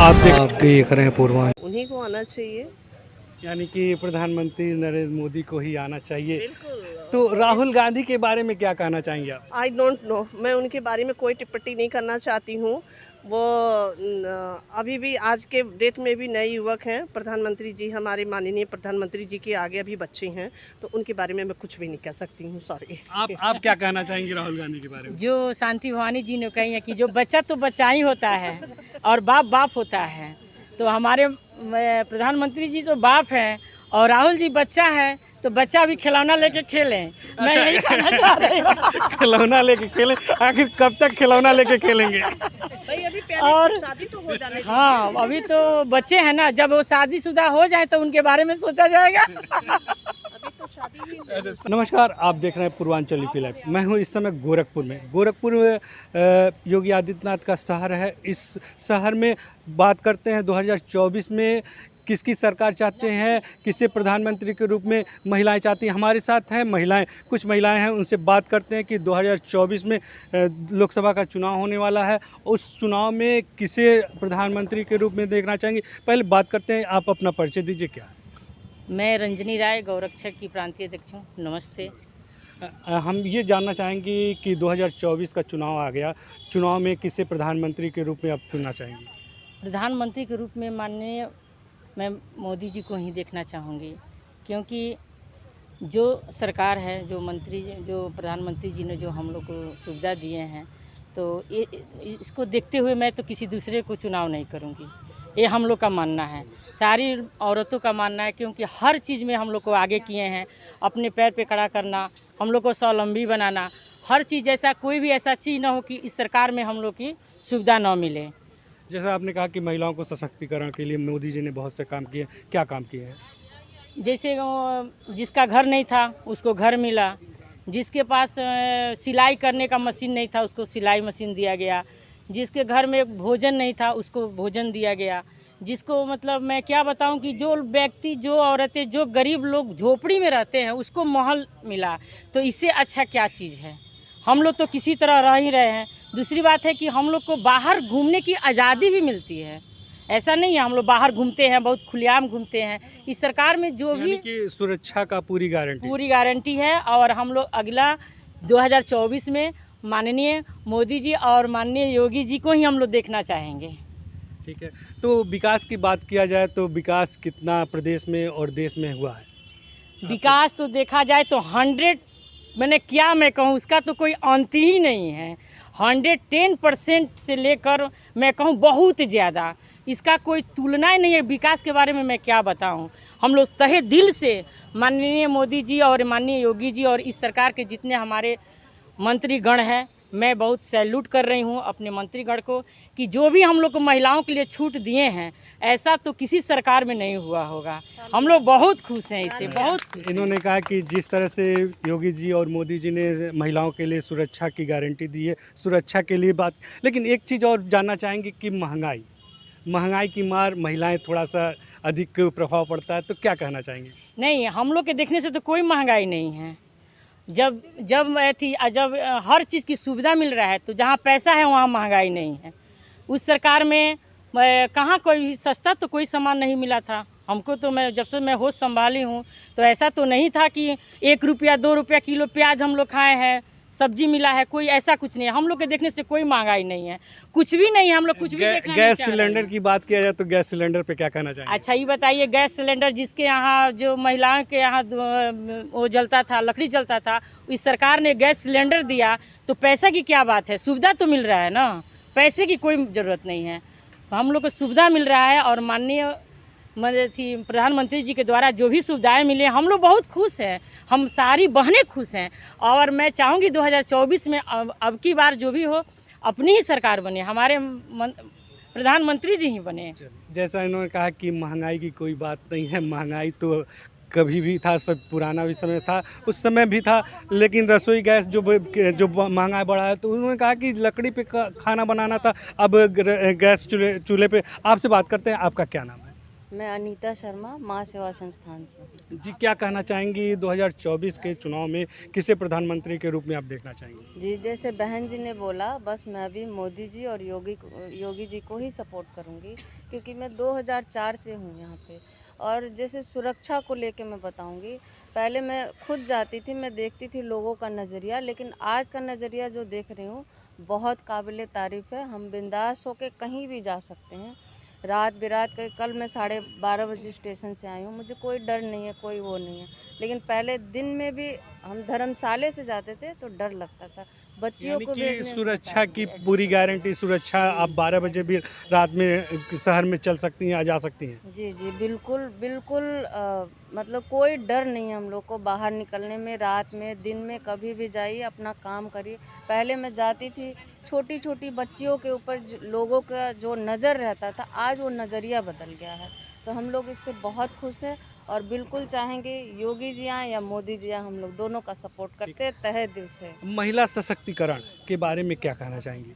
आप देख रहे हैं पूर्वांचल। उन्हीं को आना चाहिए। यानी कि प्रधानमंत्री नरेंद्र मोदी को ही आना चाहिए। बिल्कुल। तो राहुल गांधी के बारे में क्या कहना चाहेंगे आप? आई डोंट नो, मैं उनके बारे में कोई टिप्पणी नहीं करना चाहती हूँ। वो अभी भी आज के डेट में भी नए युवक हैं। प्रधानमंत्री जी, हमारे माननीय प्रधानमंत्री जी के आगे अभी बच्चे हैं, तो उनके बारे में मैं कुछ भी नहीं कह सकती हूँ। सॉरी। आप क्या कहना चाहेंगे राहुल गांधी के बारे में? जो शांति भवानी जी ने कही है कि जो बच्चा तो बच्चा ही होता है और बाप बाप होता है, तो हमारे प्रधानमंत्री जी तो बाप हैं और राहुल जी बच्चा है, तो बच्चा भी खिलौना लेके खेलें। मैं यही कहना चाह रही हूँ। खिलौना लेके खेलें? आखिर कब तक खिलौना लेके खेलेंगे? भाई अभी और शादी तो हो जाने दीजिए। हाँ, अभी तो बच्चे हैं ना, जब वो शादीशुदा हो जाए तो उनके बारे में सोचा जाएगा। अभी तो शादी ही नहीं। नमस्कार, आप देख रहे हैं पूर्वांचल यूपी लाइव। मैं हूं इस समय गोरखपुर में। गोरखपुर में योगी आदित्यनाथ का शहर है। इस शहर में बात करते हैं 2024 में किसकी सरकार चाहते हैं, किसे प्रधानमंत्री के रूप में महिलाएं चाहती हैं। हमारे साथ हैं महिलाएं, कुछ महिलाएं हैं, उनसे बात करते हैं कि 2024 में लोकसभा का चुनाव होने वाला है। उस चुनाव में किसे प्रधानमंत्री के रूप में देखना चाहेंगे। पहले बात करते हैं, आप अपना परिचय दीजिए। क्या? मैं रंजनी राय, गौरक्षक की प्रांतीय अध्यक्ष हूँ। नमस्ते। हम ये जानना चाहेंगे कि 2024 का चुनाव आ गया, चुनाव में किसे प्रधानमंत्री के रूप में आप चुनना चाहेंगे? प्रधानमंत्री के रूप में माननीय मैं मोदी जी को ही देखना चाहूँगी, क्योंकि जो सरकार है, जो प्रधानमंत्री जी ने जो हम लोग को सुविधा दिए हैं, तो इसको देखते हुए मैं तो किसी दूसरे को चुनाव नहीं करूँगी। ये हम लोग का मानना है, सारी औरतों का मानना है, क्योंकि हर चीज़ में हम लोग को आगे किए हैं। अपने पैर पे खड़ा करना, हम लोग को स्वावलंबी बनाना, हर चीज़, ऐसा कोई भी ऐसा चीज़ ना हो कि इस सरकार में हम लोग की सुविधा ना मिले। जैसा आपने कहा कि महिलाओं को सशक्तिकरण के लिए मोदी जी ने बहुत से काम किए, क्या काम किए हैं? जैसे जिसका घर नहीं था उसको घर मिला, जिसके पास सिलाई करने का मशीन नहीं था उसको सिलाई मशीन दिया गया, जिसके घर में भोजन नहीं था उसको भोजन दिया गया, जिसको मतलब मैं क्या बताऊं कि जो व्यक्ति, जो औरतें, जो गरीब लोग झोपड़ी में रहते हैं उसको महल मिला। तो इससे अच्छा क्या चीज़ है? हम लोग तो किसी तरह रह ही रहे हैं। दूसरी बात है कि हम लोग को बाहर घूमने की आज़ादी भी मिलती है। ऐसा नहीं है हम लोग बाहर घूमते हैं, बहुत खुलेआम घूमते हैं। इस सरकार में जो भी कि सुरक्षा का पूरी गारंटी है। और हम लोग अगला 2024 में माननीय मोदी जी और माननीय योगी जी को ही हम लोग देखना चाहेंगे। ठीक है। तो विकास की बात किया जाए तो विकास कितना प्रदेश में और देश में हुआ है? विकास तो देखा जाए तो 100, मैंने क्या मैं कहूँ, उसका तो कोई अंत ही नहीं है। 110% से लेकर मैं कहूँ बहुत ज़्यादा, इसका कोई तुलना ही नहीं है। विकास के बारे में मैं क्या बताऊं। हम लोग तहे दिल से माननीय मोदी जी और माननीय योगी जी और इस सरकार के जितने हमारे मंत्रीगण हैं, मैं बहुत सैल्यूट कर रही हूं अपने मंत्रीगण को कि जो भी हम लोग को महिलाओं के लिए छूट दिए हैं, ऐसा तो किसी सरकार में नहीं हुआ होगा। हम लोग बहुत खुश हैं इससे, बहुत खुश। इन्होंने कहा कि जिस तरह से योगी जी और मोदी जी ने महिलाओं के लिए सुरक्षा की गारंटी दी है, सुरक्षा के लिए बात। लेकिन एक चीज़ और जानना चाहेंगे कि महंगाई की मार महिलाएं थोड़ा सा अधिक प्रभाव पड़ता है, तो क्या कहना चाहेंगे? नहीं, हम लोग के देखने से तो कोई महंगाई नहीं है। जब हर चीज़ की सुविधा मिल रहा है, तो जहाँ पैसा है वहाँ महंगाई नहीं है। उस सरकार में कहाँ कोई सस्ता तो कोई सामान नहीं मिला था हमको। तो मैं जब से मैं होश संभाली हूँ तो ऐसा तो नहीं था कि 1 रुपया 2 रुपया किलो प्याज हम लोग खाए हैं, सब्जी मिला है, कोई ऐसा कुछ नहीं है। हम लोग के देखने से कोई महंगाई नहीं है, कुछ भी नहीं है। हम लोग कुछ भी देखना गैस सिलेंडर की बात किया जाए तो गैस सिलेंडर पे क्या कहना चाहेंगे? अच्छा, ये बताइए, गैस सिलेंडर जिसके यहाँ, जो महिलाओं के यहाँ वो जलता था, लकड़ी जलता था, इस सरकार ने गैस सिलेंडर दिया, तो पैसा की क्या बात है? सुविधा तो मिल रहा है ना, पैसे की कोई ज़रूरत नहीं है। हम लोग को सुविधा मिल रहा है और माननीय प्रधानमंत्री जी के द्वारा जो भी सुविधाएं मिली, हम लोग बहुत खुश हैं। हम सारी बहनें खुश हैं और मैं चाहूँगी 2024 में अब की बार जो भी हो, अपनी ही सरकार बने, हमारे प्रधानमंत्री जी ही बने। जैसा इन्होंने कहा कि महंगाई की कोई बात नहीं है, महंगाई तो कभी भी था, सब पुराना भी समय था, उस समय भी था। लेकिन रसोई गैस जो महंगा बढ़ा है, तो उन्होंने कहा कि लकड़ी पे खाना बनाना था, अब गैस चूल्हे पे। आपसे बात करते हैं, आपका क्या नाम है? मैं अनीता शर्मा माँ सेवा संस्थान से। जी, क्या कहना चाहेंगी 2024 के चुनाव में किसे प्रधानमंत्री के रूप में आप देखना चाहेंगी? जी, जैसे बहन जी ने बोला, बस मैं भी मोदी जी और योगी जी को ही सपोर्ट करूंगी, क्योंकि मैं 2004 से हूँ यहाँ पे। और जैसे सुरक्षा को लेके मैं बताऊंगी, पहले मैं खुद जाती थी, मैं देखती थी लोगों का नज़रिया, लेकिन आज का नज़रिया जो देख रही हूँ बहुत काबिले तारीफ़ है। हम बिंदास होके कहीं भी जा सकते हैं, रात बिरात के। कल मैं 12:30 बजे स्टेशन से आई हूँ, मुझे कोई डर नहीं है, कोई वो नहीं है। लेकिन पहले दिन में भी हम धर्मशाले से जाते थे तो डर लगता था, बच्चियों यानी को कि भेजने में सुरक्षा की डर। पूरी गारंटी, सुरक्षा आप 12 बजे भी रात में शहर में चल सकती हैं, आ जा सकती हैं। जी जी, बिल्कुल बिल्कुल। मतलब कोई डर नहीं है हम लोग को बाहर निकलने में, रात में दिन में कभी भी जाइए, अपना काम करिए। पहले मैं जाती थी, छोटी छोटी बच्चियों के ऊपर लोगों का जो नज़र रहता था, आज वो नज़रिया बदल गया है। तो हम लोग इससे बहुत खुश हैं और बिल्कुल चाहेंगे योगी जी आएँ या मोदी जी आएँ, हम लोग दोनों का सपोर्ट करते हैं तहे दिल से। महिला सशक्तिकरण के बारे में क्या कहना चाहेंगी?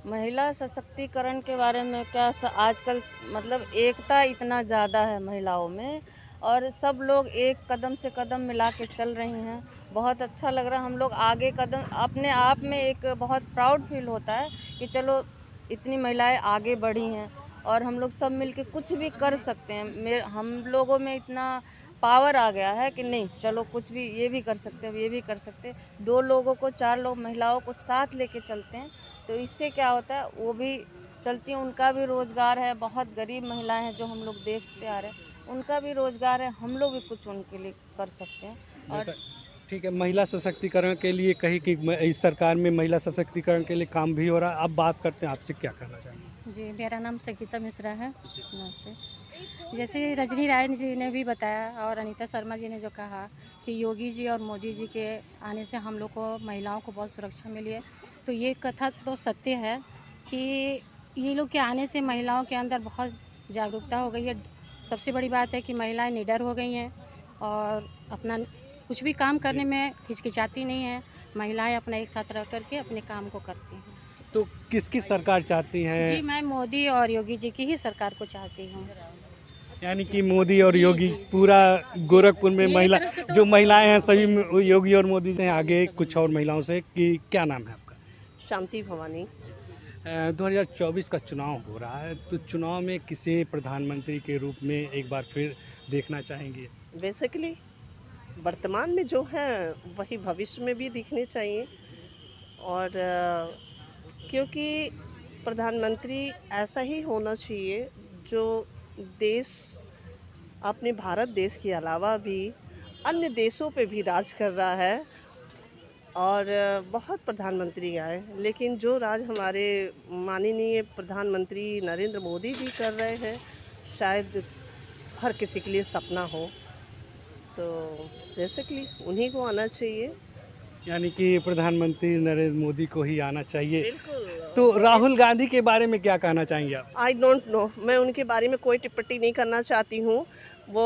महिला सशक्तिकरण के बारे में क्या, आजकल मतलब एकता इतना ज़्यादा है महिलाओं में, और सब लोग एक कदम से कदम मिला के चल रही हैं। बहुत अच्छा लग रहा है, हम लोग आगे कदम, अपने आप में एक बहुत प्राउड फील होता है कि चलो इतनी महिलाएं आगे बढ़ी हैं और हम लोग सब मिलके कुछ भी कर सकते हैं। हम लोगों में इतना पावर आ गया है कि नहीं, चलो कुछ भी, ये भी कर सकते हैं, ये भी कर सकते हैं। 2 लोगों को, 4 लोग महिलाओं को साथ लेके चलते हैं तो इससे क्या होता है, वो भी चलती हैं, उनका भी रोज़गार है। बहुत गरीब महिलाएं हैं जो हम लोग देखते आ रहे हैं, उनका भी रोज़गार है, हम लोग भी कुछ उनके लिए कर सकते हैं। और ठीक है, महिला सशक्तिकरण के लिए कहीं कि इस सरकार में महिला सशक्तिकरण के लिए काम भी हो रहा है। अब बात करते हैं, आपसे क्या कहना चाहेंगे? जी, मेरा नाम संगीता मिश्रा है। नमस्ते। जैसे रजनी राय जी ने भी बताया और अनीता शर्मा जी ने जो कहा कि योगी जी और मोदी जी के आने से हम लोग को, महिलाओं को बहुत सुरक्षा मिली है, तो ये कथा तो सत्य है कि ये लोग के आने से महिलाओं के अंदर बहुत जागरूकता हो गई है। सबसे बड़ी बात है कि महिलाएं निडर हो गई हैं और अपना कुछ भी काम करने में हिचकिचाती नहीं है। महिलाएं अपना एक साथ रह करके अपने काम को करती हैं। तो किसकी सरकार चाहती जी, हैं? मैं मोदी और योगी जी की ही सरकार को चाहती हूँ। यानी कि मोदी और जी, योगी, जी, जी। पूरा गोरखपुर में मेरी महिला, तरफ से तो जो महिलाएं हैं सभी में योगी और मोदी से। आगे कुछ और महिलाओं से कि क्या नाम है आपका? शांति भवानी। 2024 का चुनाव हो रहा है, तो चुनाव में किसे प्रधानमंत्री के रूप में एक बार फिर देखना चाहेंगे? बेसिकली वर्तमान में जो है वही भविष्य में भी दिखने चाहिए। और क्योंकि प्रधानमंत्री ऐसा ही होना चाहिए जो देश, अपने भारत देश के अलावा भी अन्य देशों पे भी राज कर रहा है। और बहुत प्रधानमंत्री आए, लेकिन जो राज हमारे माननीय प्रधानमंत्री नरेंद्र मोदी जी कर रहे हैं, शायद हर किसी के लिए सपना हो। तो बेसिकली उन्हीं को आना चाहिए। यानी कि प्रधानमंत्री नरेंद्र मोदी को ही आना चाहिए। बिल्कुल। तो राहुल गांधी के बारे में क्या कहना चाहेंगे आप? आई डोंट नो, मैं उनके बारे में कोई टिप्पणी नहीं करना चाहती हूँ। वो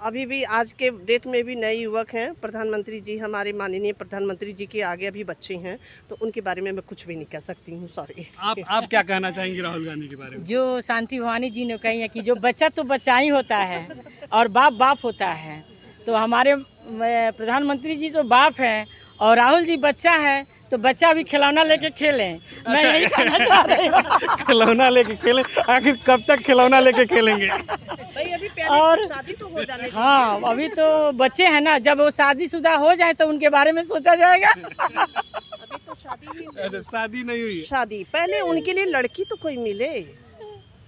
अभी भी आज के डेट में भी नए युवक हैं। प्रधानमंत्री जी, हमारे माननीय प्रधानमंत्री जी के आगे अभी बच्चे हैं, तो उनके बारे में मैं कुछ भी नहीं कह सकती हूँ, सॉरी। आप क्या कहना चाहेंगे राहुल गांधी के बारे में? जो शांति भवानी जी ने कही है कि जो बच्चा तो बच्चा ही होता है और बाप बाप होता है, तो हमारे प्रधानमंत्री जी तो बाप हैं और राहुल जी बच्चा है, तो बच्चा भी खिलौना लेके खेलें। मैं यही कहना चाह रही हूँ। खिलौना लेके खेलें? आखिर कब तक खिलौना लेके खेलेंगे? भाई अभी पहले और शादी तो हो जाने दीजिए। हाँ, अभी तो बच्चे हैं ना, जब वो शादीशुदा हो जाए तो उनके बारे में सोचा जाएगा। अभी तो शादी ही अच्छा, शादी नहीं हुई है? शादी पहले उनके लिए लड़की तो कोई मिले।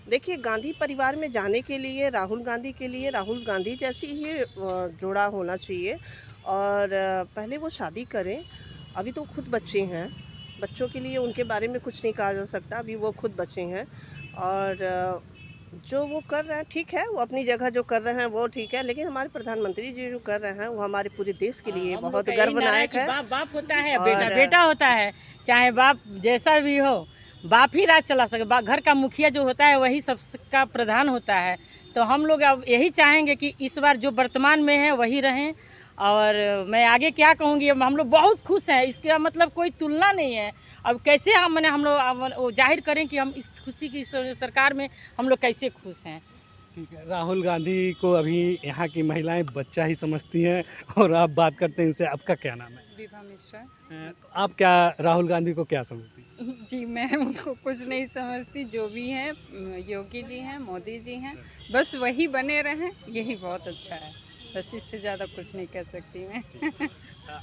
देखिए, गांधी परिवार में जाने के लिए राहुल गांधी जैसी ही जोड़ा होना चाहिए। और पहले वो शादी करें। अभी तो खुद बच्चे हैं, बच्चों के लिए उनके बारे में कुछ नहीं कहा जा सकता, अभी वो खुद बच्चे हैं। और जो वो कर रहे हैं ठीक है, वो अपनी जगह जो कर रहे हैं वो ठीक है, लेकिन हमारे प्रधानमंत्री जी जो कर रहे हैं वो हमारे पूरे देश के लिए बहुत गर्वनायक है। बाप बाप होता है, और बेटा बेटा होता है, चाहे बाप जैसा भी हो, बाप ही राज चला सके। घर का मुखिया जो होता है वही सबका प्रधान होता है। तो हम लोग अब यही चाहेंगे कि इस बार जो वर्तमान में है वही रहें। और मैं आगे क्या कहूँगी, हम लोग बहुत खुश हैं, इसका मतलब कोई तुलना नहीं है। अब कैसे हम लोग जाहिर करें कि हम इस खुशी की सरकार में हम लोग कैसे खुश हैं। ठीक है, राहुल गांधी को अभी यहाँ की महिलाएं बच्चा ही समझती हैं और आप बात करते हैं इनसे, आपका क्या नाम है? विभा मिश्रा। तो आप क्या राहुल गांधी को क्या समझती हैं? जी मैं उनको कुछ नहीं समझती, जो भी हैं योगी जी हैं, मोदी जी हैं, बस वही बने रहें, यही बहुत अच्छा है, बस इससे ज़्यादा कुछ नहीं कह सकती मैं।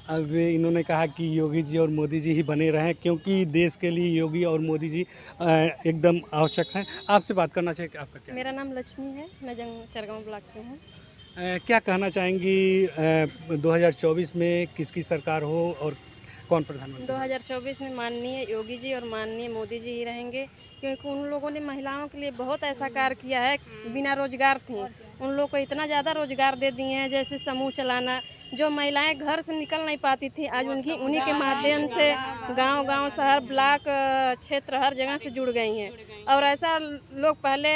अब इन्होंने कहा कि योगी जी और मोदी जी ही बने रहें क्योंकि देश के लिए योगी और मोदी जी एकदम आवश्यक हैं। आपसे बात करना चाहिए कि आपका क्या मेरा नाम लक्ष्मी है, मैं चरगांव ब्लॉक से हूँ। क्या कहना चाहेंगी 2024 में किसकी सरकार हो और कौन प्रधानमंत्री? 2024 में माननीय योगी जी और माननीय मोदी जी ही रहेंगे, क्योंकि उन लोगों ने महिलाओं के लिए बहुत ऐसा कार्य किया है, बिना रोजगार थी उन लोग को इतना ज़्यादा रोजगार दे दिए हैं, जैसे समूह चलाना, जो महिलाएं घर से निकल नहीं पाती थी, आज उन्हीं के माध्यम से गांव-गांव, शहर, ब्लॉक, क्षेत्र हर जगह से जुड़ गई हैं। और ऐसा लोग पहले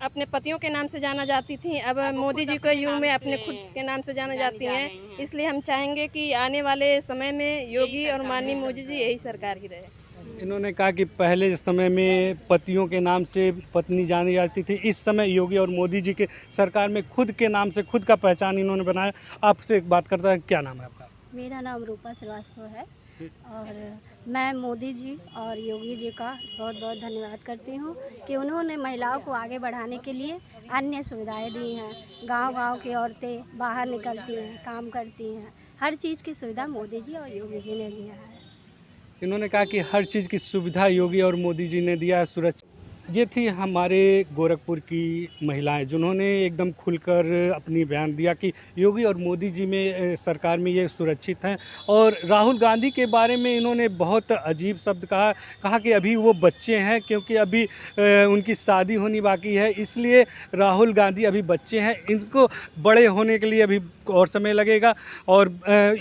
अपने पतियों के नाम से जाना जाती थी, अब मोदी जी के युग में अपने खुद के नाम से जाना जाती हैं। इसलिए हम चाहेंगे कि आने वाले समय में योगी और माननीय मोदी जी यही सरकार ही रहे। इन्होंने कहा कि पहले समय में पतियों के नाम से पत्नी जानी जाती थी, इस समय योगी और मोदी जी के सरकार में खुद के नाम से खुद का पहचान इन्होंने बनाया। आपसे बात करता है, क्या नाम है आपका? मेरा नाम रूपा श्रीवास्तव है और मैं मोदी जी और योगी जी का बहुत बहुत धन्यवाद करती हूँ कि उन्होंने महिलाओं को आगे बढ़ाने के लिए अन्य सुविधाएं दी हैं। गांव-गांव की औरतें बाहर निकलती हैं, काम करती हैं, हर चीज़ की सुविधा मोदी जी और योगी जी ने दिया है। इन्होंने कहा कि हर चीज़ की सुविधा योगी और मोदी जी ने दिया है। सुरक्षा ये थी हमारे गोरखपुर की महिलाएं जिन्होंने एकदम खुलकर अपनी बयान दिया कि योगी और मोदी जी में सरकार में ये सुरक्षित हैं। और राहुल गांधी के बारे में इन्होंने बहुत अजीब शब्द कहा कि अभी वो बच्चे हैं, क्योंकि अभी उनकी शादी होनी बाकी है, इसलिए राहुल गांधी अभी बच्चे हैं, इनको बड़े होने के लिए अभी और समय लगेगा। और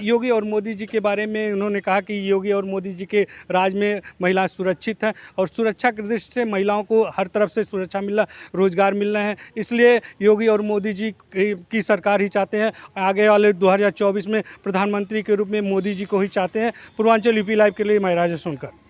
योगी और मोदी जी के बारे में उन्होंने कहा कि योगी और मोदी जी के राज में महिलाएं सुरक्षित हैं और सुरक्षा की दृष्टि से महिलाओं को हर तरफ से सुरक्षा मिल रहा, रोजगार मिल रहे हैं, इसलिए योगी और मोदी जी की सरकार ही चाहते हैं। आगे वाले 2024 में प्रधानमंत्री के रूप में मोदी जी को ही चाहते हैं। पूर्वांचल यूपी लाइव के लिए मैं राजेश सोनकर।